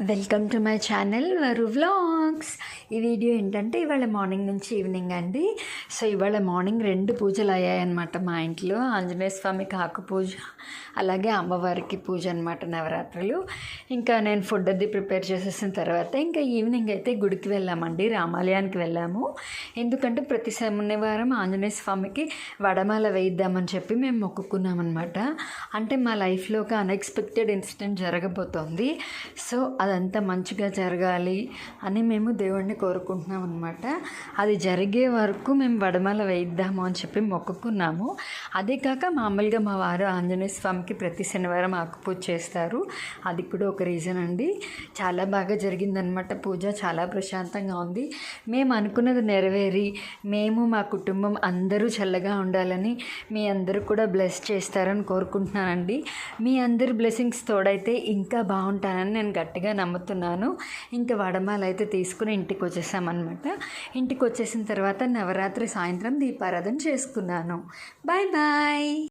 Welcome to my channel వరు vlogs. ఈ video ఏంటంటే ఇవాళ మార్నింగ్ నుంచి ఈవినింగ్ అండి. సో ఇవాళ మార్నింగ్ 2 పూజలు అయ్యాయన్నమాట మా ఇంట్లో. ఆంజనేయ స్వామికి ఆకు పూజ, అలాగే అమ్మవారికి పూజ అనమాట, నవరాత్రులు. ఇంకా నేను ఫుడ్ అది ప్రిపేర్ చేసేసిన తర్వాత ఇంకా ఈవినింగ్ అయితే గుడికి వెళ్ళామండి, రామాలయానికి వెళ్ళాము. ఎందుకంటే ప్రతి శనివారం ఆంజనేయ స్వామికి వడమాల వేయిద్దామని చెప్పి మేము మొక్కుకున్నామన్నమాట. అంటే మా లైఫ్లో ఒక అన్ఎక్స్పెక్టెడ్ ఇన్సిడెంట్ జరగబోతోంది. సో అదంతా మంచిగా జరగాలి అని మేము దేవుణ్ణి కోరుకుంటున్నాం అనమాట. అది జరిగే వరకు మేము వడమాల వేయిద్దాము అని చెప్పి మొక్కుకున్నాము. అదే కాక మామూలుగా మా వారు ఆంజనేయ స్వామికి ప్రతి శనివారం ఆకుపూజ చేస్తారు. అది కూడా ఒక రీజన్ అండి. చాలా బాగా జరిగిందనమాట పూజ, చాలా ప్రశాంతంగా ఉంది. మేము అనుకున్నది నెరవేరి మేము మా కుటుంబం అందరూ చల్లగా ఉండాలని మీ అందరూ కూడా బ్లెస్ చేస్తారని కోరుకుంటున్నానండి. మీ అందరి బ్లెస్సింగ్స్ తోడైతే ఇంకా బాగుంటానని నేను గట్టిగా నమ్ముతున్నాను. ఇంకా వడమాల అయితే తీసుకుని ఇంటికి వచ్చేసామన్నమాట. ఇంటికి వచ్చేసిన తర్వాత నవరాత్రి సాయంత్రం దీపారాధన చేసుకున్నాను. Bye bye.